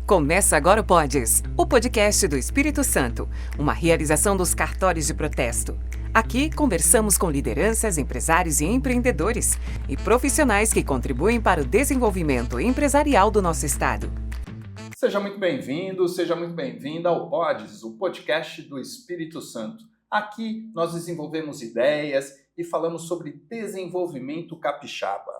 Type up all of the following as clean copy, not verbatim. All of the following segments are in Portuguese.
Começa agora o Podes, o podcast do Espírito Santo, uma realização dos cartórios de protesto. Aqui conversamos com lideranças, empresários e empreendedores e profissionais que contribuem para o desenvolvimento empresarial do nosso estado. Seja muito bem-vindo, seja muito bem-vinda ao Podes, o podcast do Espírito Santo. Aqui nós desenvolvemos ideias e falamos sobre desenvolvimento capixaba.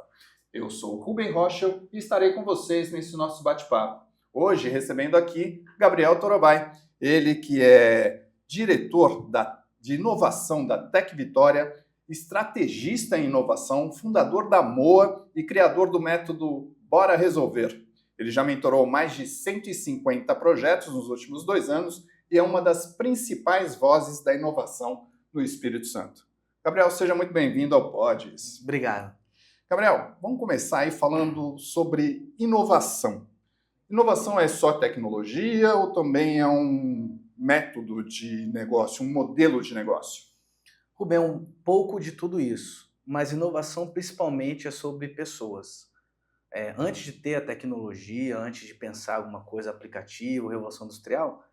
Eu sou o Rubem Rochel e estarei com vocês nesse nosso bate-papo. Hoje recebendo aqui Gabriel Torobay, ele que é diretor de inovação da Tec Vitória, estrategista em inovação, fundador da MOA e criador do método Bora Resolver. Ele já mentorou mais de 150 projetos nos últimos 2 anos e é uma das principais vozes da inovação no Espírito Santo. Gabriel, seja muito bem-vindo ao Podes. Obrigado. Gabriel, vamos começar aí falando sobre inovação. Inovação é só tecnologia ou também é um método de negócio, um modelo de negócio? Rubem, um pouco de tudo isso, mas inovação principalmente é sobre pessoas. Antes de ter a tecnologia, antes de pensar alguma coisa, aplicativo, revolução industrial,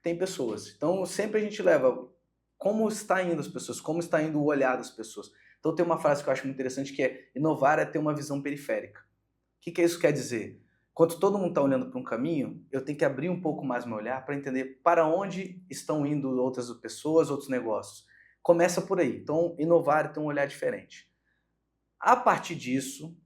tem pessoas. Então sempre a gente leva como está indo as pessoas, como está indo o olhar das pessoas. Então tem uma frase que eu acho muito interessante que é: inovar é ter uma visão periférica. O que isso quer dizer? Quando todo mundo está olhando para um caminho, eu tenho que abrir um pouco mais meu olhar para entender para onde estão indo outras pessoas, outros negócios. Começa por aí. Então, inovar é ter um olhar diferente. A partir disso,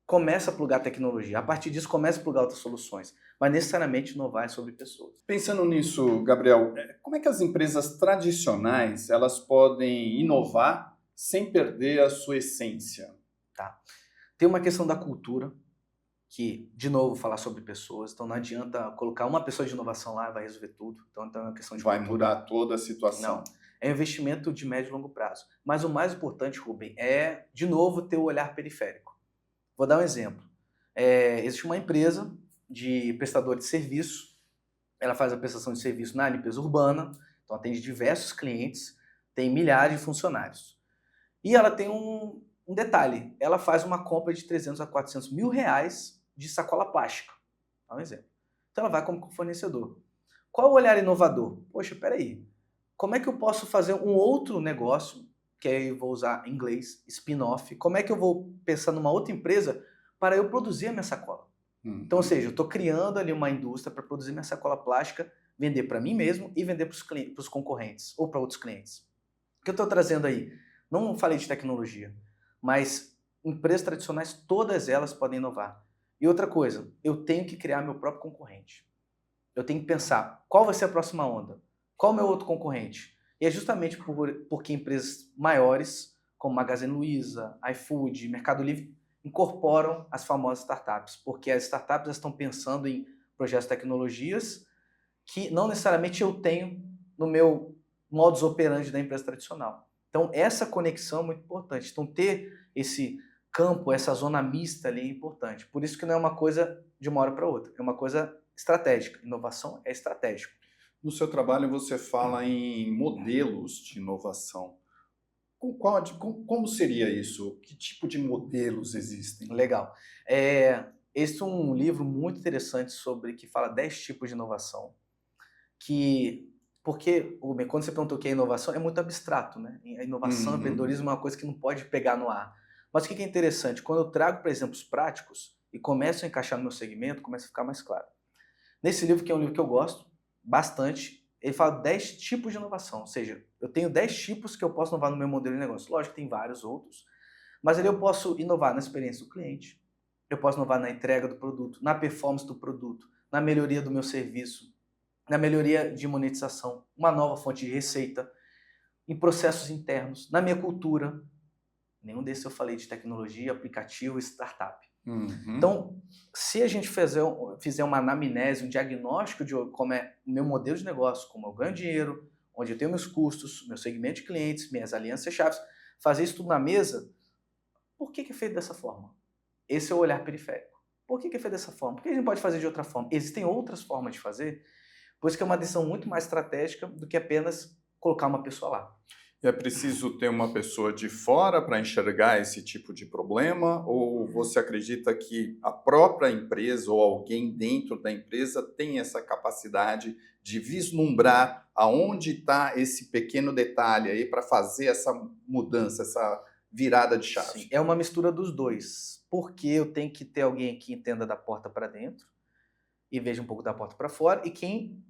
começa a plugar tecnologia. A partir disso, começa a plugar outras soluções. Mas, necessariamente, inovar é sobre pessoas. Pensando nisso, Gabriel, como é que as empresas tradicionais elas podem inovar sem perder a sua essência? Tá. Tem uma questão da cultura, que, de novo, falar sobre pessoas, então não adianta colocar uma pessoa de inovação lá e vai resolver tudo, então é uma questão de vai cultura. Mudar toda a situação. Não, é um investimento de médio e longo prazo. Mas o mais importante, Rubem, é, de novo, ter o olhar periférico. Vou dar um exemplo. Existe uma empresa de prestador de serviço, ela faz a prestação de serviço na limpeza urbana, então atende diversos clientes, tem milhares de funcionários. E ela tem um detalhe, ela faz uma compra de 300 a 400 mil reais de sacola plástica. Dá um exemplo. Então ela vai como fornecedor. Qual o olhar inovador? Poxa, peraí, como é que eu posso fazer um outro negócio, que aí eu vou usar em inglês, spin-off, como é que eu vou pensar numa outra empresa para eu produzir a minha sacola? Então, ou seja, eu estou criando ali uma indústria para produzir minha sacola plástica, vender para mim mesmo e vender para os concorrentes ou para outros clientes. O que eu estou trazendo aí? Não falei de tecnologia, mas empresas tradicionais, todas elas podem inovar. E outra coisa, eu tenho que criar meu próprio concorrente. Eu tenho que pensar qual vai ser a próxima onda, qual é o meu outro concorrente. E é justamente porque empresas maiores, como Magazine Luiza, iFood, Mercado Livre, incorporam as famosas startups, porque as startups estão pensando em projetos de tecnologias que não necessariamente eu tenho no meu modus operandi da empresa tradicional. Então, essa conexão é muito importante. Então, ter esse campo, essa zona mista ali é importante. Por isso que não é uma coisa de uma hora para outra, é uma coisa estratégica. Inovação é estratégico. No seu trabalho você fala em modelos de inovação. Como seria isso? Que tipo de modelos existem? Legal. Esse é um livro muito interessante que fala 10 tipos de inovação. Porque, quando você perguntou o que é inovação, é muito abstrato, né? A inovação, empreendedorismo é uma coisa que não pode pegar no ar. Mas o que é interessante? Quando eu trago para exemplos práticos e começo a encaixar no meu segmento, começa a ficar mais claro. Nesse livro, que é um livro que eu gosto bastante, ele fala 10 tipos de inovação. Ou seja, eu tenho 10 tipos que eu posso inovar no meu modelo de negócio. Lógico que tem vários outros, mas ali eu posso inovar na experiência do cliente, eu posso inovar na entrega do produto, na performance do produto, na melhoria do meu serviço, na melhoria de monetização, uma nova fonte de receita, em processos internos, na minha cultura. Nenhum desses eu falei de tecnologia, aplicativo e startup. Então, se a gente fizer uma anamnese, um diagnóstico de como é o meu modelo de negócio, como eu ganho dinheiro, onde eu tenho meus custos, meu segmento de clientes, minhas alianças chaves, fazer isso tudo na mesa, por que é feito dessa forma? Esse é o olhar periférico. Por que é feito dessa forma? Por que a gente pode fazer de outra forma? Existem outras formas de fazer, por isso que é uma decisão muito mais estratégica do que apenas colocar uma pessoa lá. E é preciso ter uma pessoa de fora para enxergar esse tipo de problema? Ou você acredita que a própria empresa ou alguém dentro da empresa tem essa capacidade de vislumbrar aonde está esse pequeno detalhe aí para fazer essa mudança, essa virada de chave? Sim, é uma mistura dos dois. Porque eu tenho que ter alguém que entenda da porta para dentro e veja um pouco da porta para fora, e quem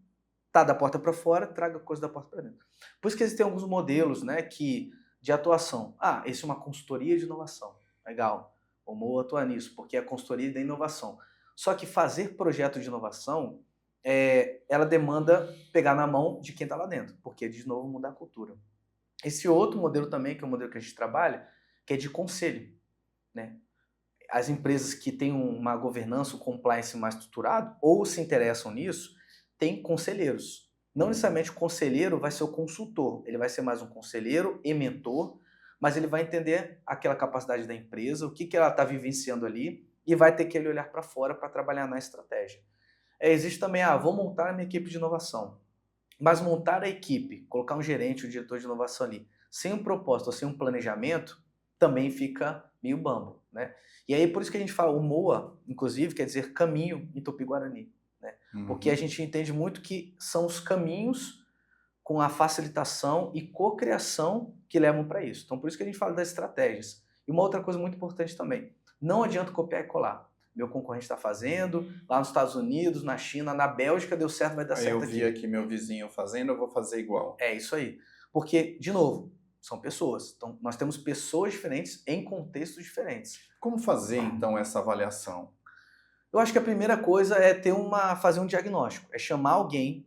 tá da porta para fora, traga coisa da porta para dentro. Por isso que existem alguns modelos, né, de atuação. Ah, esse é uma consultoria de inovação. Legal, vamos atuar nisso, porque é a consultoria da inovação. Só que fazer projeto de inovação, ela demanda pegar na mão de quem está lá dentro, porque, de novo, mudar a cultura. Esse outro modelo também, que é o modelo que a gente trabalha, que é de conselho, né? As empresas que têm uma governança, um compliance mais estruturado, ou se interessam nisso, tem conselheiros. Não necessariamente o conselheiro vai ser o consultor, ele vai ser mais um conselheiro e mentor, mas ele vai entender aquela capacidade da empresa, o que ela está vivenciando ali, e vai ter que ele olhar para fora para trabalhar na estratégia. Existe também, vou montar a minha equipe de inovação. Mas montar a equipe, colocar um gerente, um diretor de inovação ali, sem um propósito ou sem um planejamento, também fica meio bambo, né? E aí por isso que a gente fala, o MOA, inclusive, quer dizer caminho em Tupi-Guarani. Porque a gente entende muito que são os caminhos com a facilitação e cocriação que levam para isso. Então, por isso que a gente fala das estratégias. E uma outra coisa muito importante também, não adianta copiar e colar. Meu concorrente está fazendo, lá nos Estados Unidos, na China, na Bélgica, deu certo, vai dar certo aqui. Eu vi aqui meu vizinho fazendo, eu vou fazer igual. É isso aí. Porque, de novo, são pessoas. Então, nós temos pessoas diferentes em contextos diferentes. Como fazer, então, essa avaliação? Eu acho que a primeira coisa é fazer um diagnóstico, é chamar alguém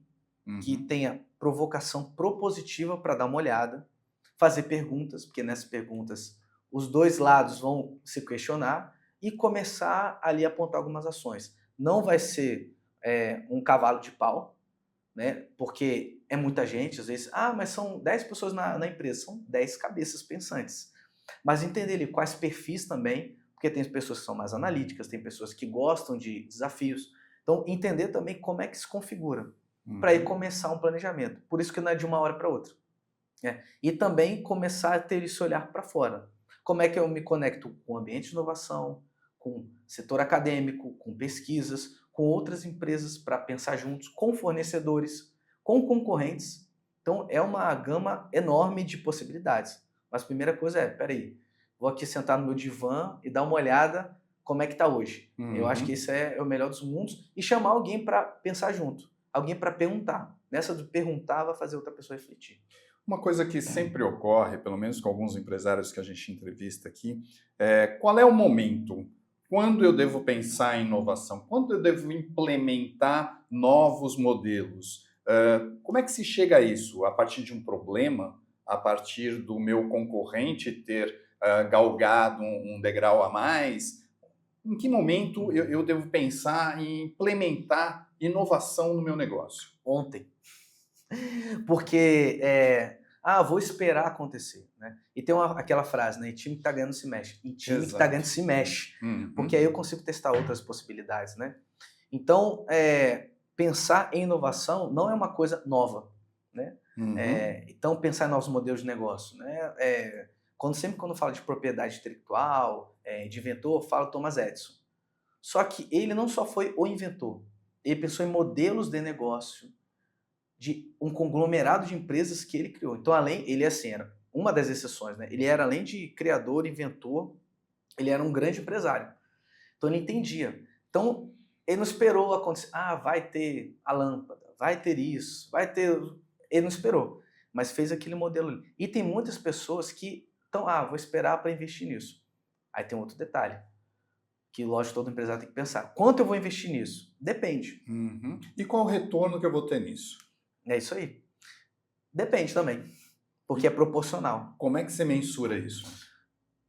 que tenha provocação propositiva para dar uma olhada, fazer perguntas, porque nessas perguntas os dois lados vão se questionar e começar ali a apontar algumas ações. Não vai ser um cavalo de pau, né? Porque é muita gente, às vezes, mas são 10 pessoas na empresa, são 10 cabeças pensantes. Mas entender ali quais perfis também, porque tem pessoas que são mais analíticas, tem pessoas que gostam de desafios. Então, entender também como é que se configura, para aí começar um planejamento. Por isso que não é de uma hora para outra. E também começar a ter esse olhar para fora. Como é que eu me conecto com o ambiente de inovação, com setor acadêmico, com pesquisas, com outras empresas para pensar juntos, com fornecedores, com concorrentes. Então, é uma gama enorme de possibilidades. Mas a primeira coisa peraí, vou aqui sentar no meu divã e dar uma olhada como é que está hoje. Eu acho que esse é o melhor dos mundos. E chamar alguém para pensar junto. Alguém para perguntar. Nessa de perguntar vai fazer outra pessoa refletir. Uma coisa que sempre ocorre, pelo menos com alguns empresários que a gente entrevista aqui, qual é o momento? Quando eu devo pensar em inovação? Quando eu devo implementar novos modelos? Como é que se chega a isso? A partir de um problema? A partir do meu concorrente ter galgado um degrau a mais? Em que momento eu devo pensar em implementar inovação no meu negócio? Ontem. Porque, vou esperar acontecer, né? E tem aquela frase, né? E time que tá ganhando se mexe. E time que tá ganhando se mexe. Porque aí eu consigo testar outras possibilidades, né? Então, pensar em inovação não é uma coisa nova, né? Então, pensar em novos modelos de negócio, né? Sempre quando fala de propriedade intelectual, de inventor, fala Thomas Edison. Só que ele não só foi o inventor, ele pensou em modelos de negócio de um conglomerado de empresas que ele criou. Então, ele era uma das exceções, né? Ele era, além de criador, inventor, ele era um grande empresário. Então, ele entendia. Então, ele não esperou acontecer, vai ter a lâmpada, vai ter isso, vai ter... Ele não esperou, mas fez aquele modelo ali. E tem muitas pessoas que estão, vou esperar para investir nisso. Aí tem outro detalhe, que lógico todo empresário tem que pensar. Quanto eu vou investir nisso? Depende. E qual o retorno que eu vou ter nisso? É isso aí. Depende também, porque é proporcional. Como é que você mensura isso?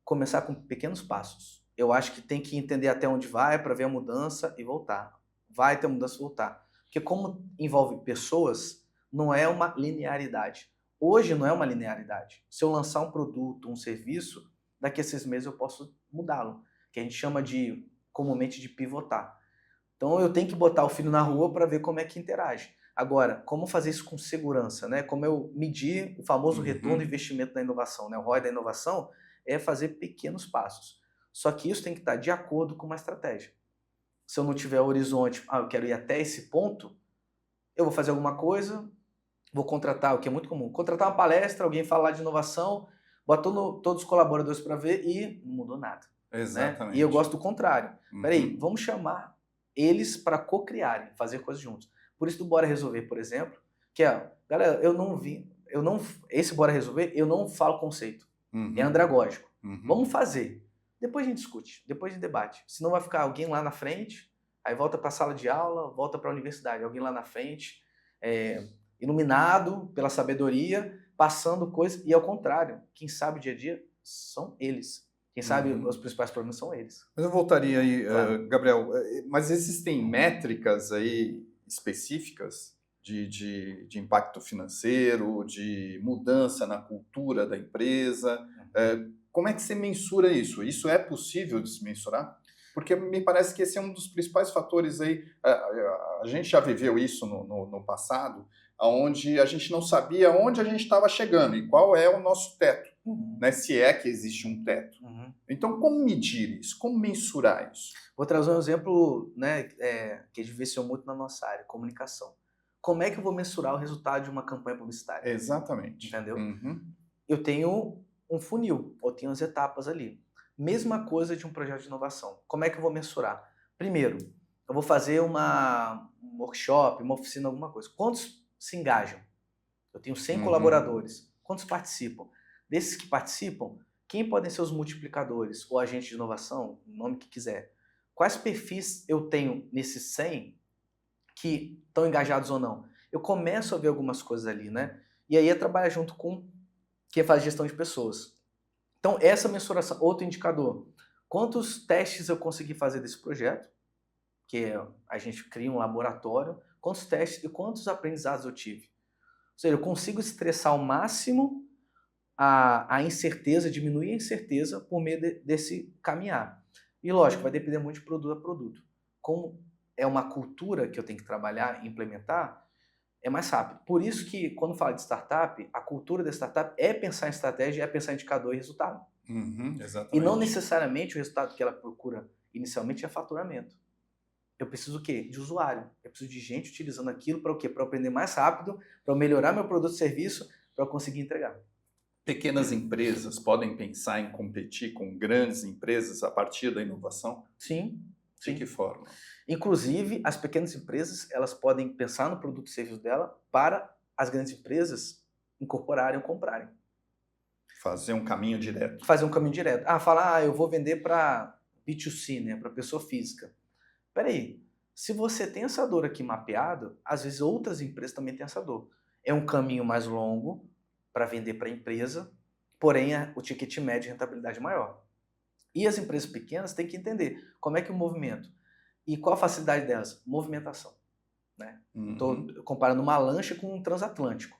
Começar com pequenos passos. Eu acho que tem que entender até onde vai para ver a mudança e voltar. Vai ter mudança e voltar. Porque como envolve pessoas, não é uma linearidade. Hoje não é uma linearidade. Se eu lançar um produto, um serviço, daqui a 6 meses eu posso mudá-lo. Que a gente chama comumente de pivotar. Então eu tenho que botar o filho na rua para ver como é que interage. Agora, como fazer isso com segurança, né? Como eu medir o famoso Uhum. retorno do investimento da inovação, né? O ROI da inovação é fazer pequenos passos. Só que isso tem que estar de acordo com uma estratégia. Se eu não tiver horizonte, eu quero ir até esse ponto, eu vou fazer alguma coisa, vou contratar, o que é muito comum, contratar uma palestra, alguém falar de inovação, botou todos os colaboradores para ver e não mudou nada. Exatamente. Né? E eu gosto do contrário. Uhum. Peraí, vamos chamar eles para co-criarem, fazer coisas juntos. Por isso do Bora Resolver, por exemplo, que é, galera, esse Bora Resolver, eu não falo conceito, é andragógico. Vamos fazer. Depois a gente discute, depois a gente debate. Senão vai ficar alguém lá na frente, aí volta para a sala de aula, volta para a universidade, alguém lá na frente, iluminado pela sabedoria, passando coisas, e ao contrário, quem sabe o dia a dia são eles. Quem sabe os principais problemas são eles. Mas eu voltaria aí, Claro. Gabriel, mas existem métricas aí específicas de impacto financeiro, de mudança na cultura da empresa? Como é que você mensura isso? Isso é possível de se mensurar? Porque me parece que esse é um dos principais fatores aí. A gente já viveu isso no passado, onde a gente não sabia onde a gente estava chegando e qual é o nosso teto, né? Se é que existe um teto. Então, como medir isso? Como mensurar isso? Vou trazer um exemplo, né, que a gente vivenciou muito na nossa área, comunicação. Como é que eu vou mensurar o resultado de uma campanha publicitária? Exatamente. Entendeu? Eu tenho um funil, eu tenho as etapas ali. Mesma coisa de um projeto de inovação. Como é que eu vou mensurar? Primeiro, eu vou fazer um workshop, uma oficina, alguma coisa. Quantos se engajam? Eu tenho 100 colaboradores. Quantos participam? Desses que participam, quem podem ser os multiplicadores ou agentes de inovação, o nome que quiser? Quais perfis eu tenho nesses 100 que estão engajados ou não? Eu começo a ver algumas coisas ali, né? E aí é trabalhar junto com quem faz gestão de pessoas. Então, essa mensuração, outro indicador. Quantos testes eu consegui fazer desse projeto? Que a gente cria um laboratório. Quantos testes e quantos aprendizados eu tive? Ou seja, eu consigo estressar ao máximo a incerteza, diminuir a incerteza por meio desse caminhar. E lógico, vai depender muito de produto a produto. Como é uma cultura que eu tenho que trabalhar e implementar, é mais rápido. Por isso que, quando fala de startup, a cultura da startup é pensar em estratégia, é pensar em indicador e resultado. Exatamente. E não necessariamente o resultado que ela procura inicialmente é faturamento. Eu preciso o quê? De usuário. Eu preciso de gente utilizando aquilo para o quê? Para aprender mais rápido, para melhorar meu produto e serviço, para conseguir entregar. Pequenas empresas podem pensar em competir com grandes empresas a partir da inovação? Sim. De que forma? Inclusive, as pequenas empresas, elas podem pensar no produto e serviço dela para as grandes empresas incorporarem ou comprarem. Fazer um caminho direto. Fazer um caminho direto. Eu vou vender para B2C, né, para pessoa física. Peraí, se você tem essa dor aqui mapeado, às vezes outras empresas também têm essa dor. É um caminho mais longo para vender para a empresa, porém o ticket médio de rentabilidade é maior. E as empresas pequenas têm que entender como é que o movimento e qual a facilidade delas? Movimentação. Né? Estou comparando uma lancha com um transatlântico.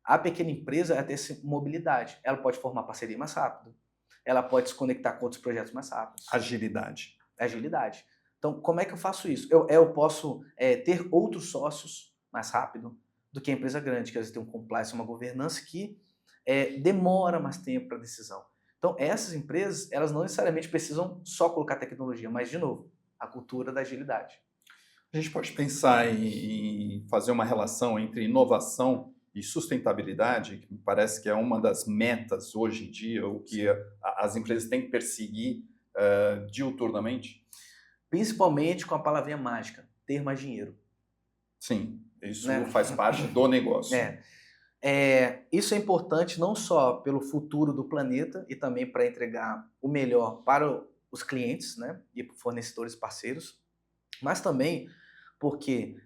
A pequena empresa tem essa mobilidade. Ela pode formar parceria mais rápido. Ela pode se conectar com outros projetos mais rápidos. Agilidade. Agilidade. Então, como é que eu faço isso? Eu posso ter outros sócios mais rápido do que a empresa grande, que às vezes tem um compliance, uma governança que demora mais tempo para a decisão. Então, essas empresas, elas não necessariamente precisam só colocar tecnologia, mas, de novo, a cultura da agilidade. A gente pode pensar em fazer uma relação entre inovação e sustentabilidade, que me parece que é uma das metas hoje em dia, o que as empresas têm que perseguir diuturnamente? Principalmente com a palavrinha mágica, ter mais dinheiro. Sim, isso faz parte do negócio. Isso é importante não só pelo futuro do planeta e também para entregar o melhor para os clientes, né, e para fornecedores parceiros, mas também porque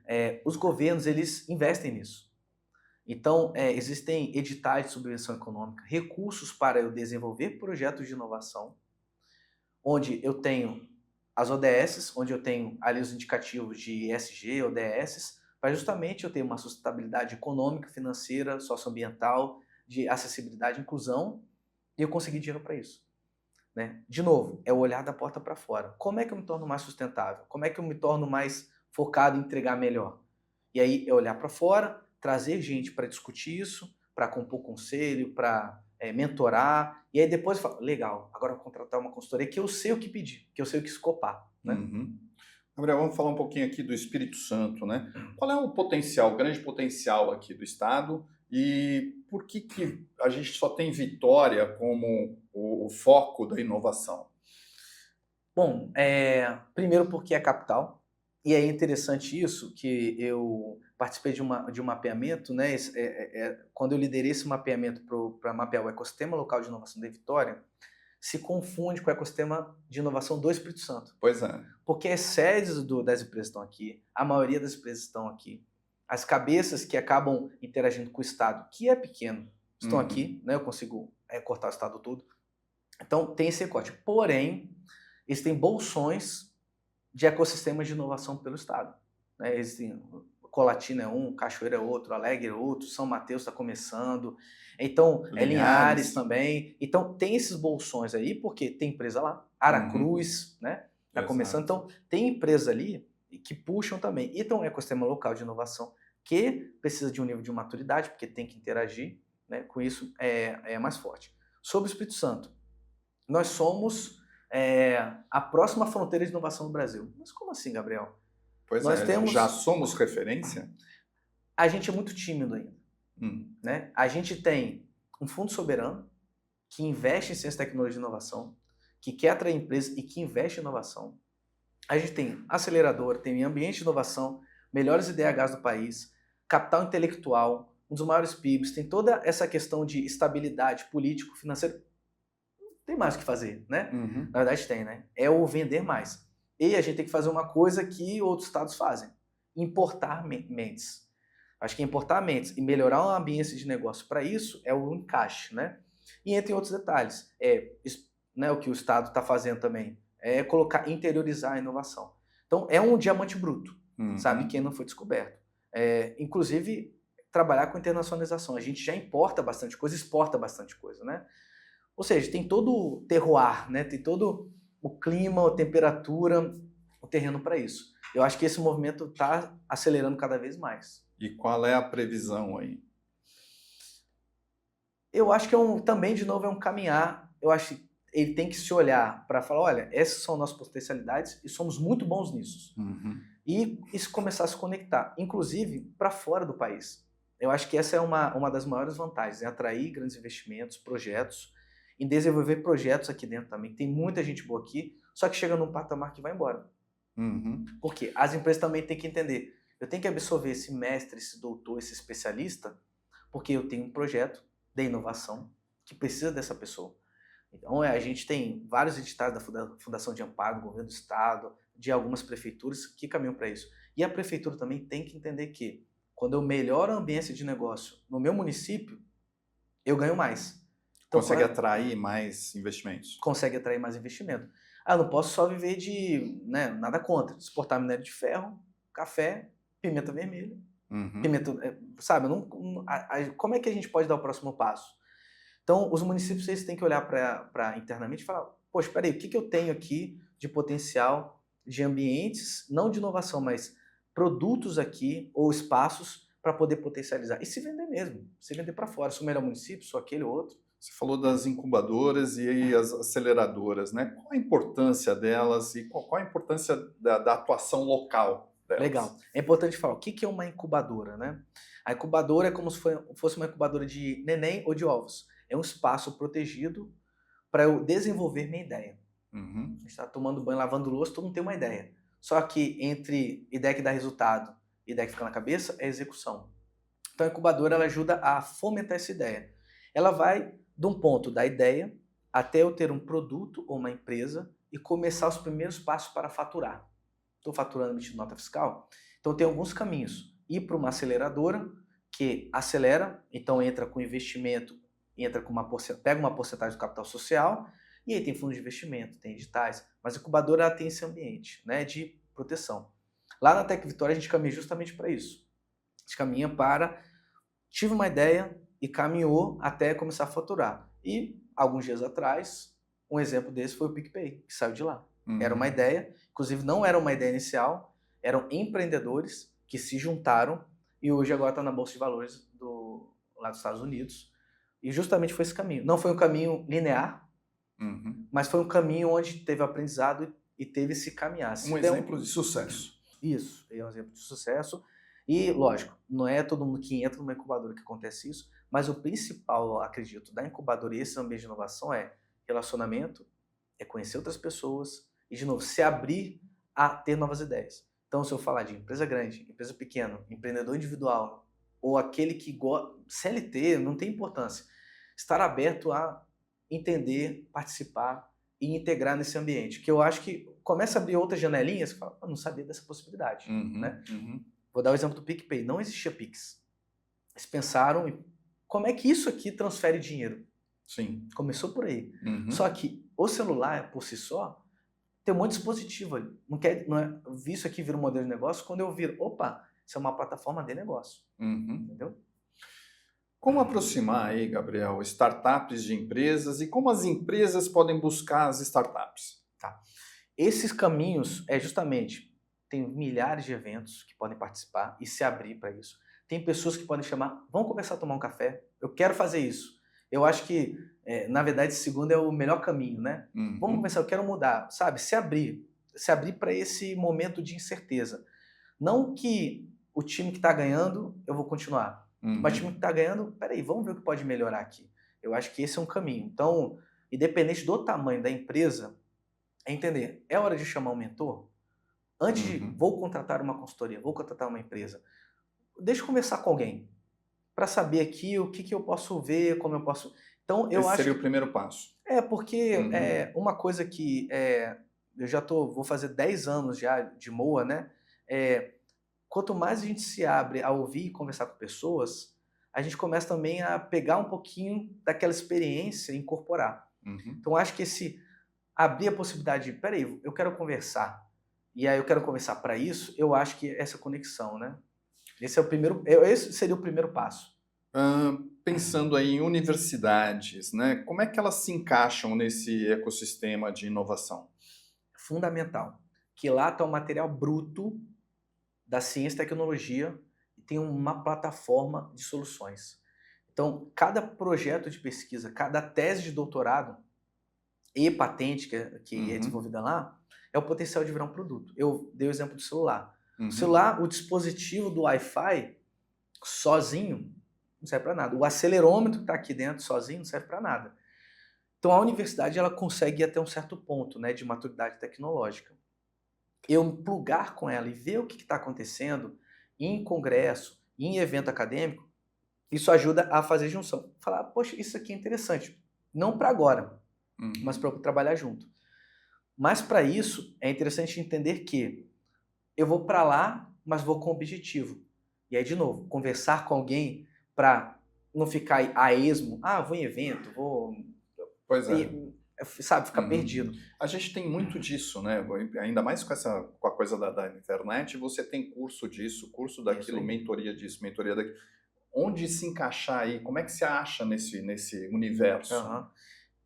os governos eles investem nisso. Então, existem editais de subvenção econômica, recursos para eu desenvolver projetos de inovação, onde eu tenho as ODS, onde eu tenho ali os indicativos de ESG, ODS, para justamente eu ter uma sustentabilidade econômica, financeira, socioambiental, de acessibilidade e inclusão, e eu conseguir dinheiro para isso. Né? De novo, é o olhar da porta para fora. Como é que eu me torno mais sustentável? Como é que eu me torno mais focado em entregar melhor? E aí é olhar para fora, trazer gente para discutir isso, para compor conselho, para mentorar, e aí depois fala, legal, agora eu vou contratar uma consultoria que eu sei o que pedir, que eu sei o que escopar, né? Uhum. Gabriel, vamos falar um pouquinho aqui do Espírito Santo, né? Qual é o potencial, o grande potencial aqui do Estado e por que a gente só tem Vitória como o foco da inovação? Bom, primeiro porque é capital, e é interessante isso, que eu participei de um mapeamento, né? Quando eu liderei esse mapeamento para mapear o ecossistema local de inovação da Vitória, se confunde com o ecossistema de inovação do Espírito Santo. Pois é. Porque as sedes das empresas estão aqui, a maioria das empresas estão aqui, as cabeças que acabam interagindo com o Estado, que é pequeno, estão aqui, né? Eu consigo cortar o Estado todo. Então, tem esse recorte. Porém, eles têm bolsões de ecossistemas de inovação pelo Estado. Né? Existem, Colatina é um, Cachoeira é outro, Alegre é outro, São Mateus está começando, então Linhares também. Então tem esses bolsões aí, porque tem empresa lá, Aracruz, né? Está começando. Então tem empresas ali que puxam também. E então é um ecossistema local de inovação que precisa de um nível de maturidade, porque tem que interagir, né? Com isso é mais forte. Sobre o Espírito Santo, nós somos a próxima fronteira de inovação do Brasil. Mas como assim, Gabriel? Pois já somos referência? A gente é muito tímido ainda. Né? A gente tem um fundo soberano que investe em ciência, tecnologia e inovação, que quer atrair empresas e que investe em inovação. A gente tem acelerador, tem ambiente de inovação, melhores IDHs do país, capital intelectual, um dos maiores PIBs, tem toda essa questão de estabilidade político, financeiro. Tem mais o que fazer, né? Na verdade tem, né? É o vender mais. E a gente tem que fazer uma coisa que outros estados fazem, importar mentes. Acho que importar mentes e melhorar o ambiente de negócio para isso é o encaixe, né? E entre outros detalhes, né, o que o Estado está fazendo também é interiorizar a inovação. Então, é um diamante bruto, sabe? Que não foi descoberto. Inclusive, trabalhar com internacionalização. A gente já importa bastante coisa, exporta bastante coisa, né? Ou seja, tem todo o terroir, né? Tem todo o clima, a temperatura, o terreno para isso. Eu acho que esse movimento está acelerando cada vez mais. E qual é a previsão aí? Eu acho que também, de novo, é um caminhar. Eu acho que ele tem que se olhar para falar, olha, essas são nossas potencialidades e somos muito bons nisso. E isso começar a se conectar, inclusive para fora do país. Eu acho que essa é uma das maiores vantagens, atrair grandes investimentos, projetos, em desenvolver projetos aqui dentro também. Tem muita gente boa aqui, só que chega num patamar que vai embora. Porque as empresas também têm que entender, eu tenho que absorver esse mestre, esse doutor, esse especialista, porque eu tenho um projeto de inovação que precisa dessa pessoa. Então, a gente tem vários editados da Fundação de Amparo, do Governo do Estado, de algumas prefeituras que caminham para isso. E a prefeitura também tem que entender que, quando eu melhoro a ambiência de negócio no meu município, eu ganho mais. Então, consegue atrair mais investimentos. Consegue atrair mais investimento. Eu não posso só viver de, né, nada contra, exportar minério de ferro, café, pimenta vermelha. Pimenta, sabe? Como é que a gente pode dar o próximo passo? Então, os municípios eles têm que olhar para internamente e falar, poxa, espera aí, o que eu tenho aqui de potencial de ambientes, não de inovação, mas produtos aqui ou espaços para poder potencializar. E se vender mesmo, se vender para fora. Se o melhor município, só aquele ou outro. Você falou das incubadoras e as aceleradoras, né? Qual a importância delas e qual a importância da atuação local delas? Legal. É importante falar, o que é uma incubadora, né? A incubadora é como se fosse uma incubadora de neném ou de ovos. É um espaço protegido para eu desenvolver minha ideia. A gente está tomando banho, lavando louça, todo mundo tem uma ideia. Só que entre ideia que dá resultado e ideia que fica na cabeça é execução. Então a incubadora ela ajuda a fomentar essa ideia. Ela vai de um ponto da ideia até eu ter um produto ou uma empresa e começar os primeiros passos para faturar. Estou faturando, emitindo nota fiscal? Então tem alguns caminhos. Ir para uma aceleradora que acelera, então entra com investimento, pega uma porcentagem do capital social, e aí tem fundo de investimento, tem editais, mas a incubadora ela tem esse ambiente, né, de proteção. Lá na Tec Vitória a gente caminha justamente para isso. A gente caminha para, tive uma ideia e caminhou até começar a faturar. E alguns dias atrás, um exemplo desse foi o PicPay, que saiu de lá. Era uma ideia, inclusive não era uma ideia inicial, eram empreendedores que se juntaram e hoje agora está na Bolsa de Valores lá dos Estados Unidos. E justamente foi esse caminho. Não foi um caminho linear, mas foi um caminho onde teve aprendizado e teve esse caminhar. Um exemplo de sucesso. Isso, é um exemplo de sucesso. E, lógico, não é todo mundo que entra numa incubadora que acontece isso, mas o principal, acredito, da incubadora e esse ambiente de inovação é relacionamento, é conhecer outras pessoas e, de novo, se abrir a ter novas ideias. Então, se eu falar de empresa grande, empresa pequena, empreendedor individual ou aquele que gosta, CLT, não tem importância. Estar aberto a entender, participar e integrar nesse ambiente, que eu acho que começa a abrir outras janelinhas que fala, eu não sabia dessa possibilidade, né? Vou dar o exemplo do PicPay. Não existia Pix. Eles pensaram em como é que isso aqui transfere dinheiro. Sim. Começou por aí. Só que o celular, por si só, tem um monte de dispositivo ali. Não é, vi isso aqui vira um modelo de negócio, quando eu viro, opa, isso é uma plataforma de negócio. Entendeu? Como aproximar aí, Gabriel, startups de empresas e como as empresas podem buscar as startups? Tá. Esses caminhos é justamente, tem milhares de eventos que podem participar e se abrir para isso. Tem pessoas que podem chamar, vamos conversar, tomar um café, eu quero fazer isso. Eu acho que, na verdade, esse segundo é o melhor caminho, né? Vamos conversar, eu quero mudar, sabe? Se abrir para esse momento de incerteza. Não que o time que está ganhando, eu vou continuar. Mas o time que está ganhando, peraí, vamos ver o que pode melhorar aqui. Eu acho que esse é um caminho. Então, independente do tamanho da empresa, é entender, é hora de chamar um mentor? Antes de, vou contratar uma consultoria, vou contratar uma empresa, deixa eu conversar com alguém para saber aqui o que eu posso ver, como eu posso... Então, eu Esse acho seria o primeiro passo. Porque uma coisa que eu já vou fazer 10 anos já de MOA, né? Quanto mais a gente se abre a ouvir e conversar com pessoas, a gente começa também a pegar um pouquinho daquela experiência e incorporar. Então, acho que esse abrir a possibilidade de, peraí, eu quero conversar, e aí eu quero conversar para isso, eu acho que essa conexão, né? Esse seria o primeiro passo. Pensando aí em universidades, né? Como é que elas se encaixam nesse ecossistema de inovação? Fundamental. Que lá está o material bruto da ciência e tecnologia e tem uma plataforma de soluções. Então, cada projeto de pesquisa, cada tese de doutorado e patente que é desenvolvida lá, é o potencial de virar um produto. Eu dei o exemplo do celular. O celular, o dispositivo do Wi-Fi, sozinho, não serve para nada. O acelerômetro que está aqui dentro, sozinho, não serve para nada. Então, a universidade ela consegue ir até um certo ponto, né, de maturidade tecnológica. Eu plugar com ela e ver o que está acontecendo em congresso, em evento acadêmico, isso ajuda a fazer junção. Falar, poxa, isso aqui é interessante. Não para agora, mas para trabalhar junto. Mas para isso, é interessante entender que eu vou para lá, mas vou com objetivo. E aí, de novo, conversar com alguém para não ficar a esmo. Vou em evento, vou... Pois é. Sabe, ficar perdido. A gente tem muito disso, né? Ainda mais com a coisa da internet, você tem curso disso, curso daquilo, mentoria disso, mentoria daquilo. Onde se encaixar aí? Como é que se acha nesse universo?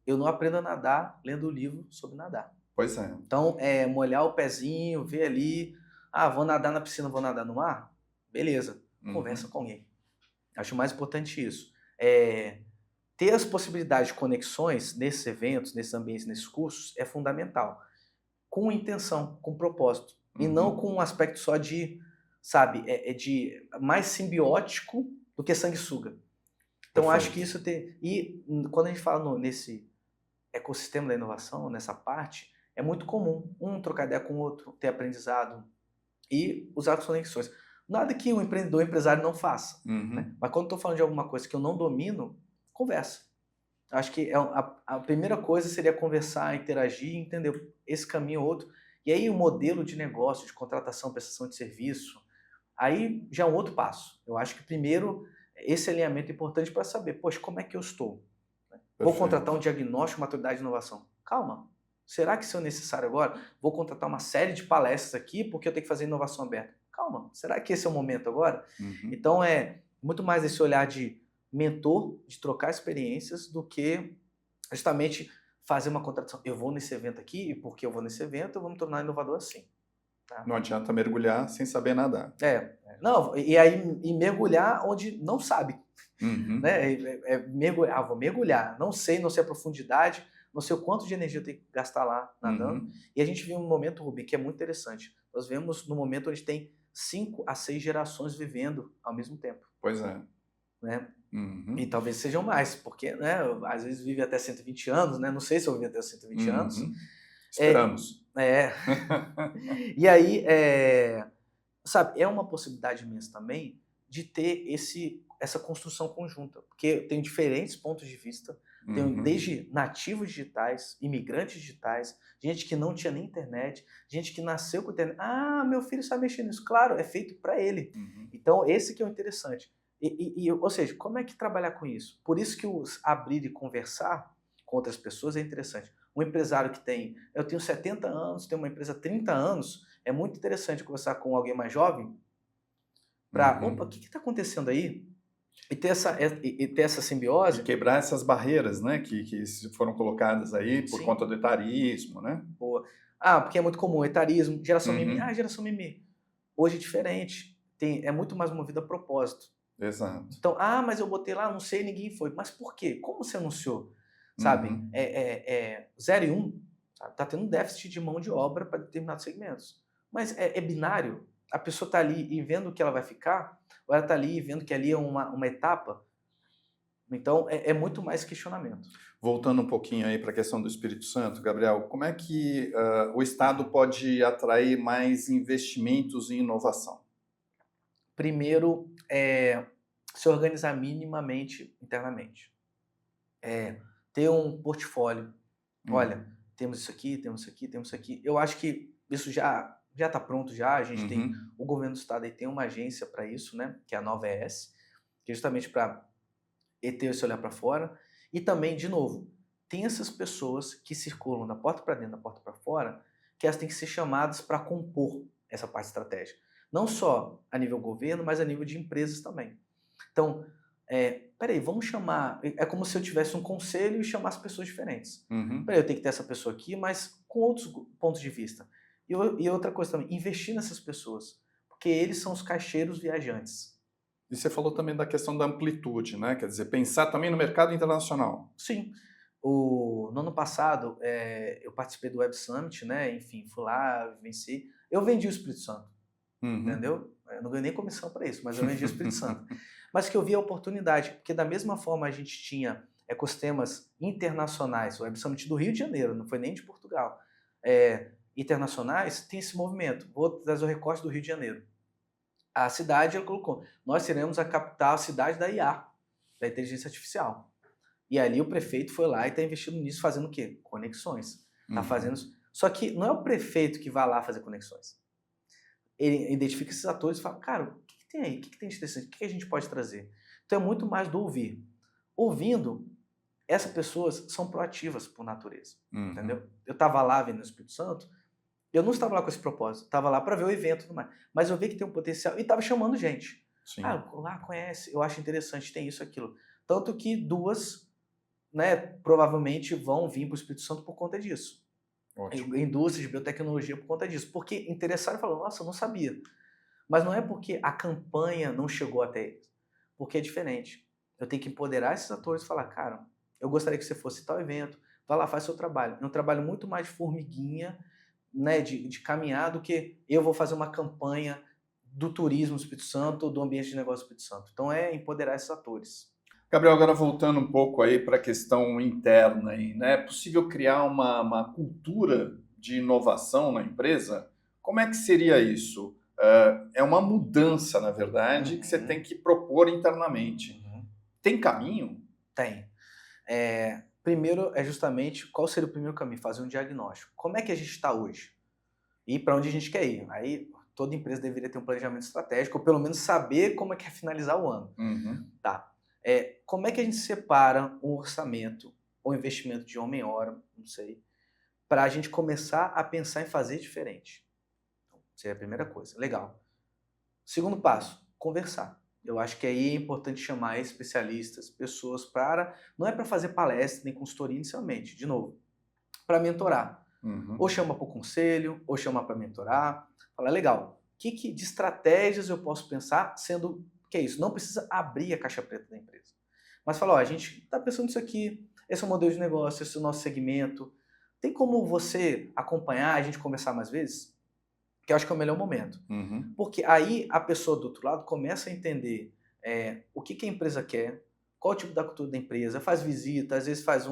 Eu não aprendo a nadar lendo o livro sobre nadar. Pois é. Então, molhar o pezinho, ver ali, vou nadar na piscina, vou nadar no mar? Beleza, conversa com alguém. Acho mais importante isso. Ter as possibilidades de conexões nesses eventos, nesses ambientes, nesses cursos, é fundamental. Com intenção, com propósito. E não com um aspecto só de, sabe, de mais simbiótico do que sanguessuga. Então, acho que isso tem... E quando a gente fala nesse ecossistema da inovação, nessa parte, é muito comum um trocar ideia com o outro, ter aprendizado e usar as conexões. Nada que o empreendedor, o empresário não faça. Né? Mas quando estou falando de alguma coisa que eu não domino, conversa. Acho que a primeira coisa seria conversar, interagir, entender esse caminho ou outro. E aí o modelo de negócio, de contratação, prestação de serviço, aí já é um outro passo. Eu acho que primeiro esse alinhamento é importante para saber, poxa, como é que eu estou? Vou contratar um diagnóstico, maturidade e inovação. Calma. Será que isso é necessário agora? Vou contratar uma série de palestras aqui porque eu tenho que fazer inovação aberta. Calma. Será que esse é o momento agora? Então é muito mais esse olhar de mentor, de trocar experiências, do que justamente fazer uma contratação. Eu vou nesse evento aqui e porque eu vou nesse evento, eu vou me tornar inovador assim. Tá? Não adianta mergulhar sem saber nadar. Não, e aí e mergulhar onde não sabe. Uhum. Né? Mergulhar, vou mergulhar, não sei a profundidade, não sei o quanto de energia eu tenho que gastar lá nadando. Uhum. E a gente viu um momento, Rubem, que é muito interessante. Nós vemos no momento onde tem 5 a 6 gerações vivendo ao mesmo tempo. Pois é. Né? Uhum. E talvez sejam mais, porque né, às vezes vive até 120 anos, né? Não sei se eu vivo até 120 anos. Esperamos. E aí, sabe, é uma possibilidade imensa também de ter essa construção conjunta, porque eu tenho diferentes pontos de vista, tenho desde nativos digitais, imigrantes digitais, gente que não tinha nem internet, gente que nasceu com internet. Ah, meu filho sabe mexer nisso. Claro, é feito para ele. Então, esse que é o interessante. Ou seja, como é que trabalhar com isso? Por isso que abrir e conversar com outras pessoas é interessante. Um empresário eu tenho 70 anos, tenho uma empresa há 30 anos, é muito interessante conversar com alguém mais jovem para, opa, o que está acontecendo aí? E ter essa simbiose. E quebrar essas barreiras, né, que foram colocadas aí por conta do etarismo, né? Boa. Porque é muito comum, etarismo, geração mimimi. Geração mimimi. Hoje é diferente, é muito mais movido a propósito. Exato. Então, mas eu botei lá, não sei, ninguém foi. Mas por quê? Como você anunciou? Sabe? 0 e 1, está tendo um déficit de mão de obra para determinados segmentos. Mas é binário. A pessoa está ali e vendo que ela vai ficar, ou ela está ali e vendo que ali é uma etapa. Então, é muito mais questionamento. Voltando um pouquinho aí para a questão do Espírito Santo, Gabriel, como é que o Estado pode atrair mais investimentos em inovação? Primeiro, se organizar minimamente internamente. Ter um portfólio. Olha, temos isso aqui, temos isso aqui, temos isso aqui. Eu acho que isso já está pronto já. A gente tem, o governo do estado aí tem uma agência para isso, né? Que é a Nova ES, que é justamente para ter esse olhar para fora. E também, de novo, tem essas pessoas que circulam da porta para dentro, da porta para fora, que elas têm que ser chamadas para compor essa parte estratégica. Não só a nível governo, mas a nível de empresas também. Então, peraí, vamos chamar... É como se eu tivesse um conselho e chamasse pessoas diferentes. Peraí, eu tenho que ter essa pessoa aqui, mas com outros pontos de vista. E outra coisa também, investir nessas pessoas. Porque eles são os caixeiros viajantes. E você falou também da questão da amplitude, né? Quer dizer, pensar também no mercado internacional. Sim. No ano passado, eu participei do Web Summit, né? Enfim, fui lá, venci. Eu vendi o Espírito Santo, entendeu? Eu não ganhei nem comissão para isso, mas eu vendi o Espírito Santo. Mas que eu vi a oportunidade, porque da mesma forma a gente tinha ecossistemas internacionais, o Web Summit do Rio de Janeiro, não foi nem de Portugal, internacionais, tem esse movimento. Vou trazer o recorte do Rio de Janeiro. A cidade, ela colocou, nós seremos a capital, a cidade da IA, da inteligência artificial. E ali o prefeito foi lá e está investindo nisso, fazendo o quê? Conexões. Tá fazendo... Só que não é o prefeito que vai lá fazer conexões. Ele identifica esses atores e fala, cara, o que tem aí? O que tem de interessante? O que a gente pode trazer? Então é muito mais do ouvir. Ouvindo, essas pessoas são proativas por natureza. Entendeu? Eu estava lá vendo o Espírito Santo, eu não estava lá com esse propósito, estava lá para ver o evento e tudo mais. Mas eu vi que tem um potencial e estava chamando gente. Sim. Lá conhece, eu acho interessante, tem isso, aquilo. Tanto que 2, né, provavelmente vão vir para o Espírito Santo por conta disso. Ótimo. Indústrias de biotecnologia por conta disso. Porque interessaram e falaram, nossa, eu não sabia. Mas não é porque a campanha não chegou até eles. Porque é diferente. Eu tenho que empoderar esses atores e falar, cara, eu gostaria que você fosse tal evento, vai lá, faz seu trabalho. É um trabalho muito mais de formiguinha, né, de caminhar, do que eu vou fazer uma campanha do turismo do Espírito Santo ou do ambiente de negócio do Espírito Santo. Então é empoderar esses atores. Gabriel, agora voltando um pouco aí para a questão interna aí, né? É possível criar uma cultura de inovação na empresa? Como é que seria isso? É uma mudança, na verdade, que você tem que propor internamente. Tem caminho? Tem. Primeiro é justamente qual seria o primeiro caminho? Fazer um diagnóstico. Como é que a gente está hoje? E para onde a gente quer ir? Aí toda empresa deveria ter um planejamento estratégico, ou pelo menos saber como é que é finalizar o ano. Tá. Como é que a gente separa um orçamento ou investimento de homem-hora, não sei, para a gente começar a pensar em fazer diferente? Então, seria a primeira coisa. Legal. Segundo passo, conversar. Eu acho que aí é importante chamar especialistas, pessoas para... Não é para fazer palestra nem consultoria inicialmente, de novo, para mentorar. Ou chama para o conselho, ou chama para mentorar. Fala, legal, de estratégias eu posso pensar, sendo que é isso, não precisa abrir a caixa preta da empresa. Mas fala, ó, a gente está pensando nisso aqui, esse é o modelo de negócio, esse é o nosso segmento. Tem como você acompanhar, a gente conversar mais vezes? Que eu acho que é o melhor momento. Porque aí a pessoa do outro lado começa a entender o que a empresa quer, qual o tipo da cultura da empresa, faz visita, às vezes faz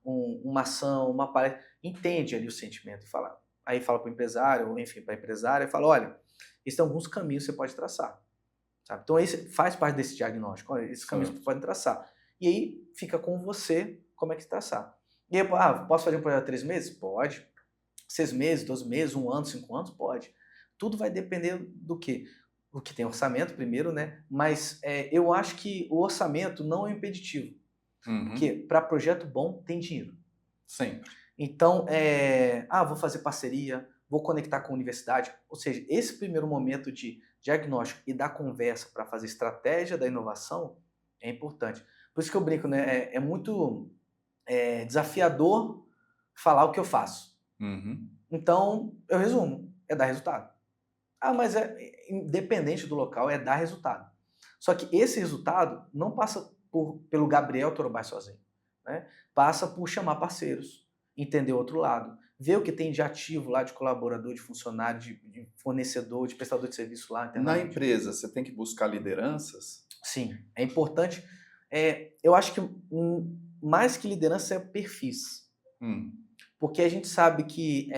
uma ação, uma palestra, entende ali o sentimento e fala. Aí fala para o empresário, ou enfim, para a empresária, e fala, olha, esses são alguns caminhos que você pode traçar. Sabe? Então, esse faz parte desse diagnóstico. Olha, esses caminhos você pode traçar. E aí, fica com você como é que traçar. E aí, posso fazer um projeto de 3 meses? Pode. 6 meses, 12 meses, 1 ano, 5 anos? Pode. Tudo vai depender do quê? O que tem orçamento primeiro, né? Mas eu acho que o orçamento não é impeditivo. Porque para projeto bom, tem dinheiro. Sempre. Então, vou fazer parceria, vou conectar com a universidade. Ou seja, esse primeiro momento de diagnóstico e da conversa para fazer estratégia da inovação é importante. Por isso que eu brinco, né? É muito desafiador falar o que eu faço. Então, eu resumo, é dar resultado. Mas independente do local, é dar resultado. Só que esse resultado não passa pelo Gabriel Torobás sozinho. Né? Passa por chamar parceiros, entender o outro lado, ver o que tem de ativo lá, de colaborador, de funcionário, de fornecedor, de prestador de serviço lá. Na empresa, você tem que buscar lideranças? Sim, é importante. Eu acho que mais que liderança é perfis. Porque a gente sabe que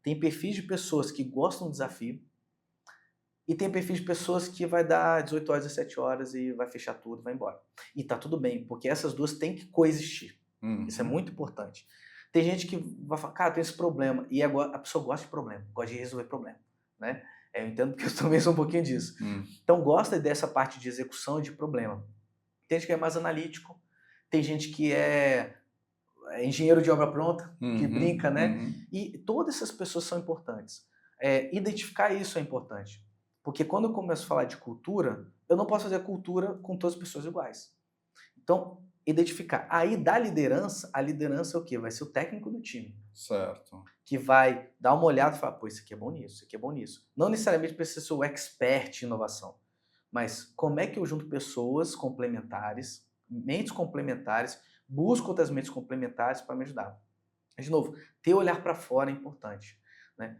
tem perfis de pessoas que gostam do desafio e tem perfis de pessoas que vai dar 18 horas, 17 horas e vai fechar tudo, vai embora. E tá tudo bem, porque essas duas têm que coexistir. Isso é muito importante. Tem gente que vai falar, cara, tem esse problema. E agora a pessoa gosta de problema, gosta de resolver problema. Né? Eu entendo porque eu também sou um pouquinho disso. Então gosta dessa parte de execução e de problema. Tem gente que é mais analítico, tem gente que é engenheiro de obra pronta, que brinca, né? E todas essas pessoas são importantes. Identificar isso é importante. Porque quando eu começo a falar de cultura, eu não posso fazer cultura com todas as pessoas iguais. Então, identificar. Aí, da liderança, a liderança é o quê? Vai ser o técnico do time. Certo. Que vai dar uma olhada e falar, isso aqui é bom nisso, isso aqui é bom nisso. Não necessariamente precisa ser o expert em inovação. Mas como é que eu junto pessoas complementares, mentes complementares, busco outras mentes complementares para me ajudar? De novo, ter olhar para fora é importante. Né?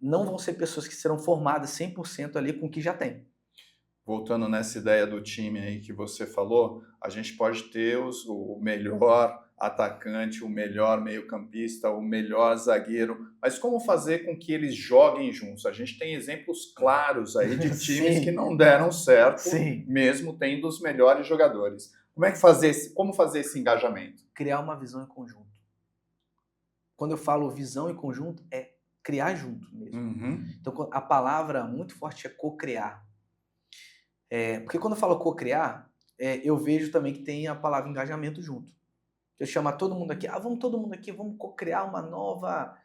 Não vão ser pessoas que serão formadas 100% ali com o que já tem. Voltando nessa ideia do time aí que você falou, a gente pode ter o melhor atacante, o melhor meio-campista, o melhor zagueiro, mas como fazer com que eles joguem juntos? A gente tem exemplos claros aí de times que não deram certo, mesmo tendo os melhores jogadores. Como fazer esse engajamento? Criar uma visão em conjunto. Quando eu falo visão em conjunto, é criar junto mesmo. Então, a palavra muito forte é co-criar. Porque quando eu falo co-criar, eu vejo também que tem a palavra engajamento junto. Eu chamo todo mundo aqui, vamos todo mundo aqui, vamos co-criar uma nova,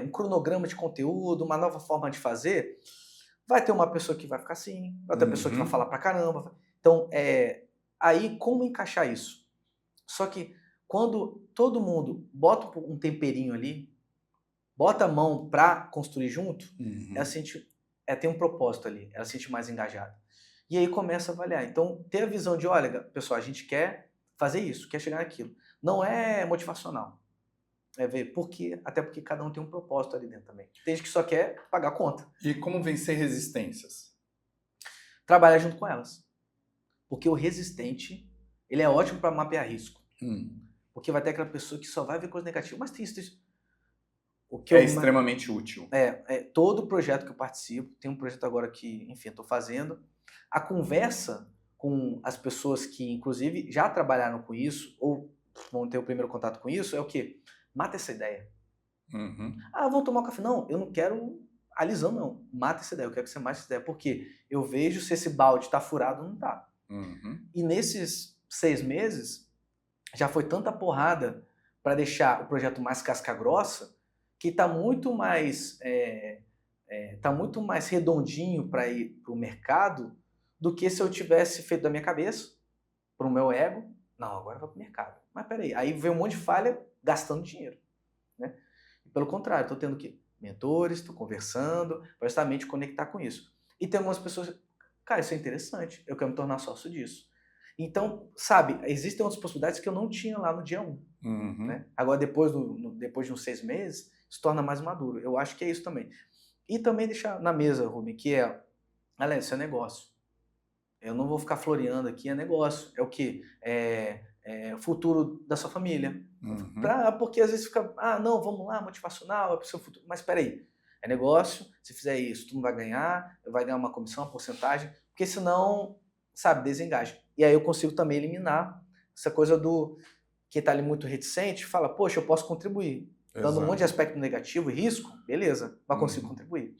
um cronograma de conteúdo, uma nova forma de fazer. Vai ter uma pessoa que vai ficar assim, vai ter uma pessoa que vai falar pra caramba. Então, aí como encaixar isso? Só que quando todo mundo bota um temperinho ali, bota a mão para construir junto, ela sente, tem um propósito ali, ela se sente mais engajada. E aí começa a avaliar. Então, ter a visão de, olha, pessoal, a gente quer fazer isso, quer chegar naquilo. Não é motivacional. É ver até porque cada um tem um propósito ali dentro também. Tem gente que só quer pagar a conta. E como vencer resistências? Trabalhar junto com elas. Porque o resistente, ele é ótimo para mapear risco. Porque vai ter aquela pessoa que só vai ver coisa negativa. Mas tem isso. Extremamente útil. Todo projeto que eu participo, tem um projeto agora que, enfim, estou fazendo, a conversa com as pessoas que, inclusive, já trabalharam com isso, ou vão ter o primeiro contato com isso, é o quê? Mata essa ideia. Vamos tomar um café. Não, eu não quero alisão, não. Mata essa ideia, eu quero que você mate essa ideia. Porque eu vejo se esse balde está furado ou não está. E nesses 6 meses, já foi tanta porrada para deixar o projeto mais casca-grossa, que está muito mais redondinho para ir para o mercado do que se eu tivesse feito da minha cabeça, para o meu ego. Não, agora vai para o mercado. Mas peraí, aí veio um monte de falha gastando dinheiro. Né? Pelo contrário, estou tendo o quê? Mentores, estou conversando, para justamente conectar com isso. E tem algumas pessoas, cara, isso é interessante, eu quero me tornar sócio disso. Então, sabe, existem outras possibilidades que eu não tinha lá no dia 1. Né? Agora, depois de uns 6 meses, se torna mais maduro. Eu acho que é isso também. E também deixar na mesa, Rubem, que é, galera, isso é negócio. Eu não vou ficar floreando aqui, é negócio. É o quê? É o futuro da sua família. Porque às vezes fica, não, vamos lá, motivacional, é pro seu futuro. Mas espera aí, é negócio, se fizer isso, tu não vai ganhar uma comissão, uma porcentagem, porque senão, sabe, desengaja. E aí eu consigo também eliminar essa coisa do quem está ali muito reticente, fala, poxa, eu posso contribuir. Dando um monte de aspecto negativo e risco, beleza, vai conseguir contribuir.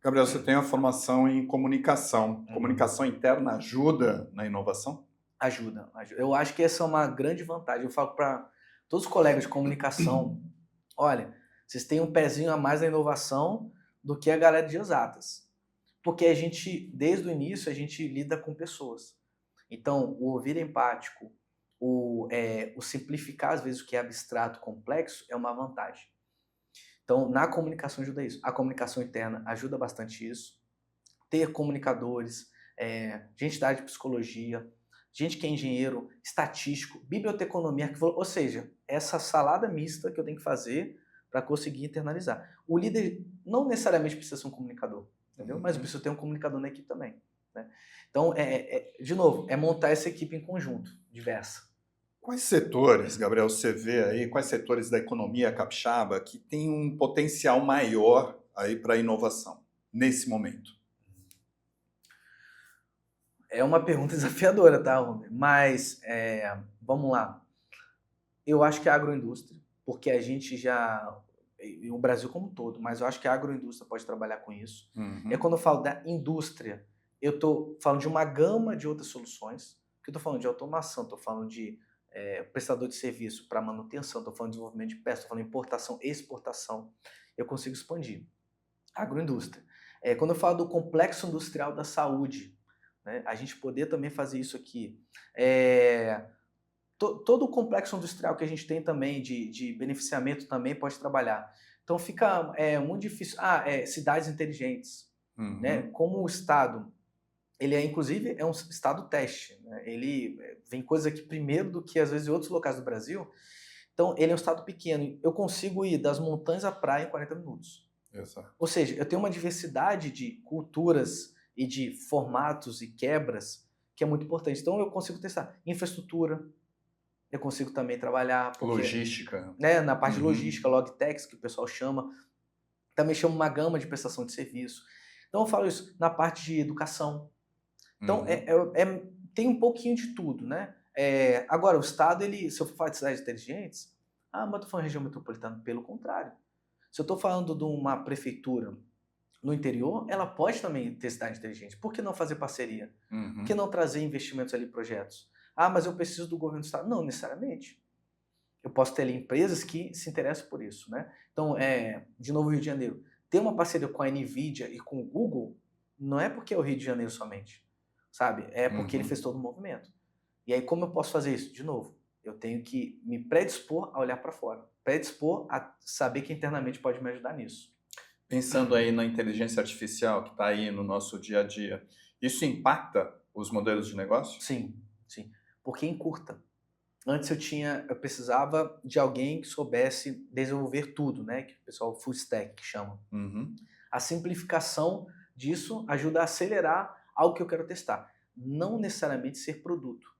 Gabriel, você tem a formação em comunicação. Comunicação interna ajuda na inovação? Ajuda. Eu acho que essa é uma grande vantagem. Eu falo para todos os colegas de comunicação, olha, vocês têm um pezinho a mais na inovação do que a galera de exatas. Porque a gente, desde o início, a gente lida com pessoas. Então, o ouvir empático, o simplificar, às vezes, o que é abstrato, complexo, é uma vantagem. Então, na comunicação ajuda isso. A comunicação interna ajuda bastante isso. Ter comunicadores, gente da área de psicologia, gente que é engenheiro, estatístico, biblioteconomia, ou seja, essa salada mista que eu tenho que fazer para conseguir internalizar. O líder não necessariamente precisa ser um comunicador, entendeu? Mas eu preciso ter um comunicador na equipe também. Né? Então, de novo, é montar essa equipe em conjunto, diversa. Quais setores, Gabriel, você vê aí, quais setores da economia capixaba que tem um potencial maior aí para inovação nesse momento? É uma pergunta desafiadora, tá, Rubem? Mas, vamos lá. Eu acho que a agroindústria, porque a gente já... O Brasil como um todo, mas eu acho que a agroindústria pode trabalhar com isso. Quando eu falo da indústria, eu estou falando de uma gama de outras soluções, que eu estou falando de automação, estou falando de prestador de serviço para manutenção, estou falando de desenvolvimento de peças, estou falando de importação e exportação. Eu consigo expandir. Agroindústria. Quando eu falo do complexo industrial da saúde, né, a gente poder também fazer isso aqui. Todo o complexo industrial que a gente tem também de beneficiamento também pode trabalhar. Então fica muito difícil. Cidades inteligentes. Né? Como o Estado, ele inclusive é um Estado teste. Né? Ele vem coisas aqui primeiro do que às vezes em outros locais do Brasil. Então ele é um Estado pequeno. Eu consigo ir das montanhas à praia em 40 minutos. Exato. Ou seja, eu tenho uma diversidade de culturas e de formatos e quebras que é muito importante. Então eu consigo testar infraestrutura, eu consigo também trabalhar... Logística. Né, na parte de logística, logtechs, que o pessoal chama. Também chama uma gama de prestação de serviço. Então eu falo isso na parte de educação. Então tem um pouquinho de tudo, né? Agora, o Estado, se eu for falar de cidades inteligentes, mas eu estou falando de região metropolitana, pelo contrário. Se eu estou falando de uma prefeitura no interior, ela pode também ter cidade inteligente. Por que não fazer parceria? Por que não trazer investimentos ali, projetos? Mas eu preciso do governo do Estado. Não, necessariamente. Eu posso ter ali empresas que se interessam por isso, né? Então, de novo, Rio de Janeiro. Ter uma parceria com a NVIDIA e com o Google não é porque é o Rio de Janeiro somente, sabe? É porque ele fez todo o movimento. E aí, como eu posso fazer isso? De novo, eu tenho que me predispor a olhar para fora. Predispor a saber que internamente pode me ajudar nisso. Pensando aí na inteligência artificial que está aí no nosso dia a dia, isso impacta os modelos de negócio? Sim, sim. Porque encurta. Antes eu precisava de alguém que soubesse desenvolver tudo, né? Que o pessoal full stack que chama. A simplificação disso ajuda a acelerar algo que eu quero testar. Não necessariamente ser produto.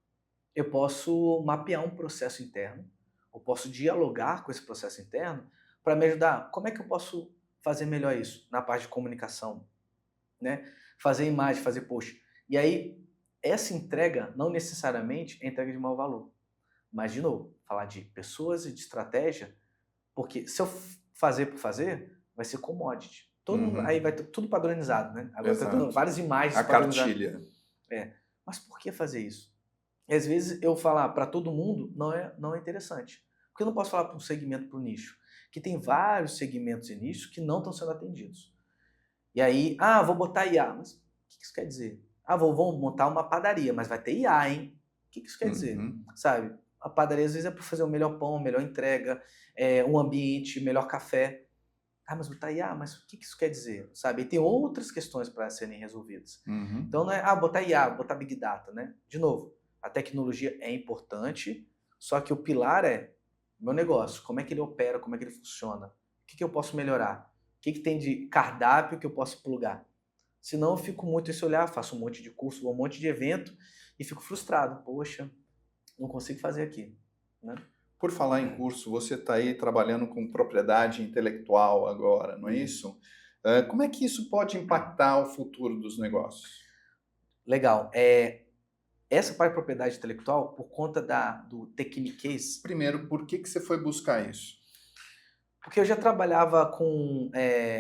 Eu posso mapear um processo interno, eu posso dialogar com esse processo interno para me ajudar. Como é que eu posso fazer melhor isso? Na parte de comunicação, né? Fazer imagem, fazer post. E aí, essa entrega não necessariamente é entrega de mau valor. Mas, de novo, falar de pessoas e de estratégia, porque se eu fazer por fazer, vai ser commodity. Aí vai ter tudo padronizado, né? Agora tá dando várias imagens a cartilha. Mas por que fazer isso? E às vezes eu falar para todo mundo não é interessante. Porque eu não posso falar para um segmento, para um nicho. Que tem vários segmentos e nichos que não estão sendo atendidos. E aí, vou botar IA. Mas o que isso quer dizer? Vou montar uma padaria, mas vai ter IA, hein? O que isso quer dizer? Sabe? A padaria às vezes é para fazer o melhor pão, a melhor entrega, um ambiente, melhor café. Mas botar IA, mas o que isso quer dizer? Sabe? E tem outras questões para serem resolvidas. Uhum. Então não é, botar IA, botar Big Data, né? De novo, a tecnologia é importante, só que o pilar é meu negócio, como é que ele opera, como é que ele funciona, o que eu posso melhorar, o que tem de cardápio que eu posso plugar. Senão eu fico muito esse olhar, faço um monte de curso, vou um monte de evento e fico frustrado. Poxa, não consigo fazer aqui, né? Por falar em curso, você está aí trabalhando com propriedade intelectual agora, não é isso? Como é que isso pode impactar o futuro dos negócios? Legal. Essa parte de propriedade intelectual, por conta do Techniquez... Primeiro, por que você foi buscar isso? Porque eu já trabalhava com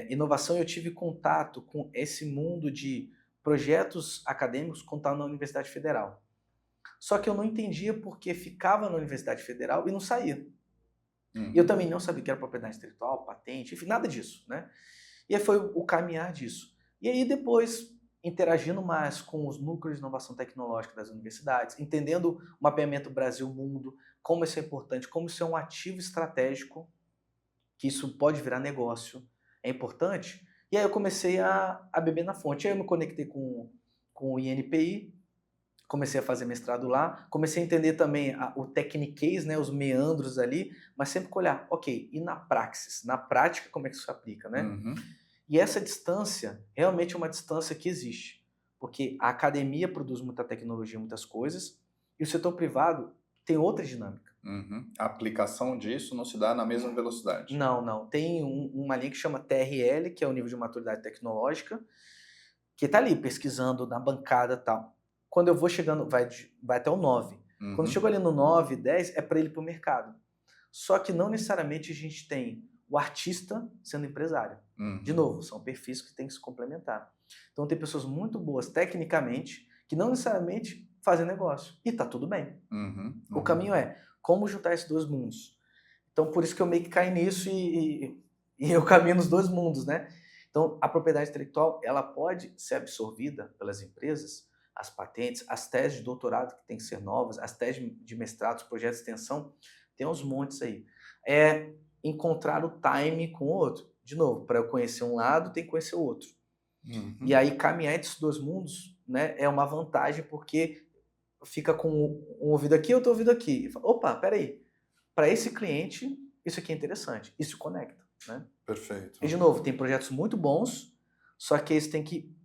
inovação e eu tive contato com esse mundo de projetos acadêmicos contados na Universidade Federal. Só que eu não entendia porque ficava na Universidade Federal e não saía. E eu também não sabia o que era propriedade intelectual, patente, enfim, nada disso, né? E aí foi o caminhar disso. E aí depois, interagindo mais com os núcleos de inovação tecnológica das universidades, entendendo o mapeamento Brasil-Mundo, como isso é importante, como isso é um ativo estratégico, que isso pode virar negócio, é importante. E aí eu comecei a beber na fonte. Aí eu me conectei com o INPI, comecei a fazer mestrado lá, comecei a entender também o techniquez, né, os meandros ali, mas sempre com olhar, ok, e na praxis, na prática, como é que isso se aplica, né? Uhum. E essa distância realmente é uma distância que existe, porque a academia produz muita tecnologia, muitas coisas, e o setor privado tem outra dinâmica. Uhum. A aplicação disso não se dá na mesma velocidade. Não. Tem uma linha que chama TRL, que é o nível de maturidade tecnológica, que está ali pesquisando na bancada e tal. Quando eu vou chegando, vai até o 9. Uhum. Quando chego ali no 9, 10, é para ele ir para o mercado. Só que não necessariamente a gente tem o artista sendo empresário. Uhum. De novo, são perfis que têm que se complementar. Então tem pessoas muito boas tecnicamente que não necessariamente fazem negócio. E tá tudo bem. Uhum. O caminho é como juntar esses dois mundos. Então por isso que eu meio que caí nisso e eu caminho nos dois mundos, né? Então a propriedade intelectual, ela pode ser absorvida pelas empresas, as patentes, as teses de doutorado que tem que ser novas, as teses de mestrado, os projetos de extensão, tem uns montes aí. É encontrar o time com o outro. De novo, para eu conhecer um lado, tem que conhecer o outro. Uhum. E aí caminhar entre esses dois mundos, né, é uma vantagem, porque fica com um ouvido aqui, outro ouvido aqui. Opa, peraí, para esse cliente, isso aqui é interessante, isso conecta, né? Perfeito. E de novo, tem projetos muito bons, só que eles têm que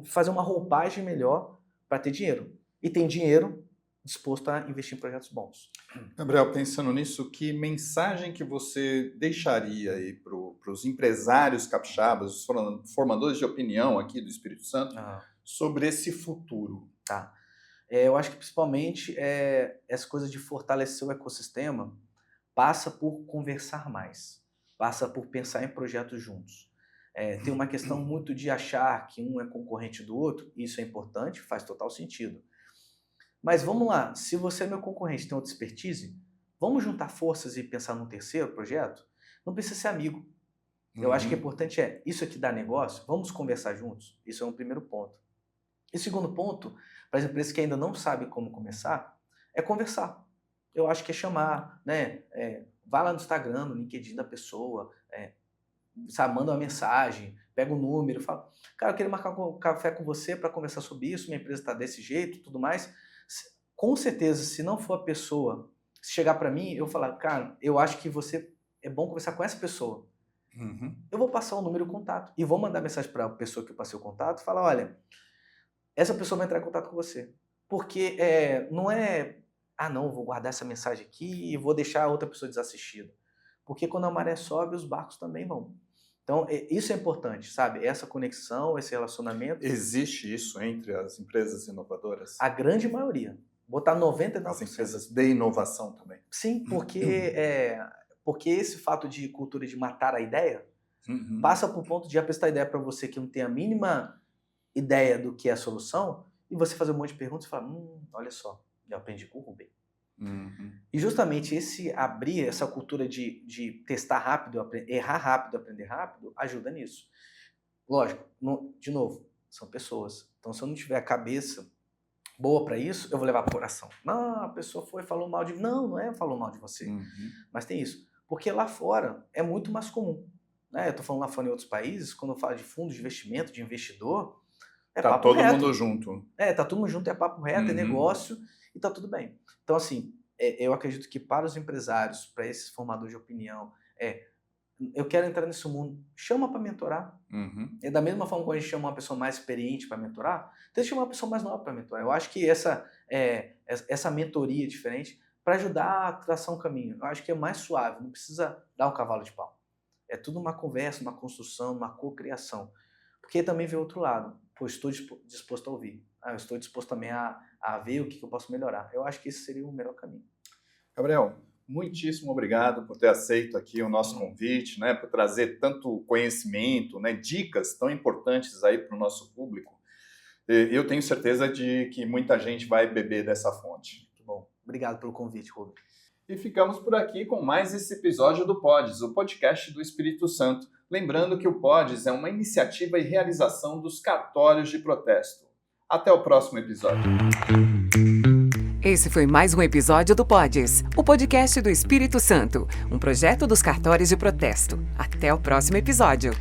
fazer uma roupagem melhor para ter dinheiro. E tem dinheiro disposto a investir em projetos bons. Gabriel, pensando nisso, que mensagem que você deixaria aí para os empresários capixabas, os formadores de opinião aqui do Espírito Santo, sobre esse futuro? Tá. Eu acho que principalmente essa coisa de fortalecer o ecossistema passa por conversar mais, passa por pensar em projetos juntos. Tem uma questão muito de achar que um é concorrente do outro, isso é importante, faz total sentido. Mas vamos lá, se você é meu concorrente, tem outra expertise, vamos juntar forças e pensar num terceiro projeto? Não precisa ser amigo. Eu acho que o importante isso aqui dá negócio, vamos conversar juntos? Isso é um primeiro ponto. E o segundo ponto, para as empresas que ainda não sabem como começar, é conversar. Eu acho que é chamar, né? Vai lá no Instagram, no LinkedIn da pessoa, sabe, manda uma mensagem, pega o número, fala, cara, eu queria marcar um café com você para conversar sobre isso, minha empresa está desse jeito, tudo mais. Com certeza, se não for a pessoa, se chegar para mim, eu falar, cara, eu acho que é bom conversar com essa pessoa. Eu vou passar o número e o contato e vou mandar mensagem para a pessoa que eu passei o contato, falar, olha, essa pessoa vai entrar em contato com você. Porque não é, não, vou guardar essa mensagem aqui e vou deixar a outra pessoa desassistida. Porque quando a maré sobe, os barcos também vão. Então, isso é importante, sabe? Essa conexão, esse relacionamento. Existe isso entre as empresas inovadoras? A grande maioria. Botar 99%. As empresas de inovação também? Sim, porque esse fato de cultura de matar a ideia passa por ponto de apresentar a ideia para você que não tem a mínima ideia do que é a solução e você fazer um monte de perguntas e falar, olha só, eu aprendi com o Rubem. E justamente abrir essa cultura de testar rápido, errar rápido, aprender rápido, ajuda nisso. Lógico, de novo, são pessoas. Então, se eu não tiver a cabeça boa para isso, eu vou levar para o coração. Não, a pessoa foi e falou mal de mim. Não é falou mal de você. Mas tem isso. Porque lá fora é muito mais comum. né? Eu estou falando lá fora em outros países, quando eu falo de fundos de investimento, de investidor, é Tá papo todo reto. mundo junto. Tá todo mundo junto, é papo reto, é negócio e tá tudo bem. Então, assim, eu acredito que para os empresários, para esses formadores de opinião, eu quero entrar nesse mundo, chama para mentorar. E da mesma forma que a gente chama uma pessoa mais experiente para mentorar, tenta chamar uma pessoa mais nova para mentorar. Eu acho que essa mentoria diferente para ajudar a traçar um caminho. Eu acho que é mais suave, não precisa dar um cavalo de pau. É tudo uma conversa, uma construção, uma cocriação. Porque também vem o outro lado. Pô, estou disposto a ouvir. Eu estou disposto também a ver o que eu posso melhorar. Eu acho que esse seria o melhor caminho. Gabriel, muitíssimo obrigado por ter aceito aqui o nosso convite, né, por trazer tanto conhecimento, né, dicas tão importantes aí para o nosso público. Eu tenho certeza de que muita gente vai beber dessa fonte. Muito bom. Obrigado pelo convite, Rubem. E ficamos por aqui com mais esse episódio do Pods, o podcast do Espírito Santo. Lembrando que o Pods é uma iniciativa e realização dos cartórios de protesto. Até o próximo episódio. Esse foi mais um episódio do Pods, o podcast do Espírito Santo, um projeto dos cartórios de protesto. Até o próximo episódio.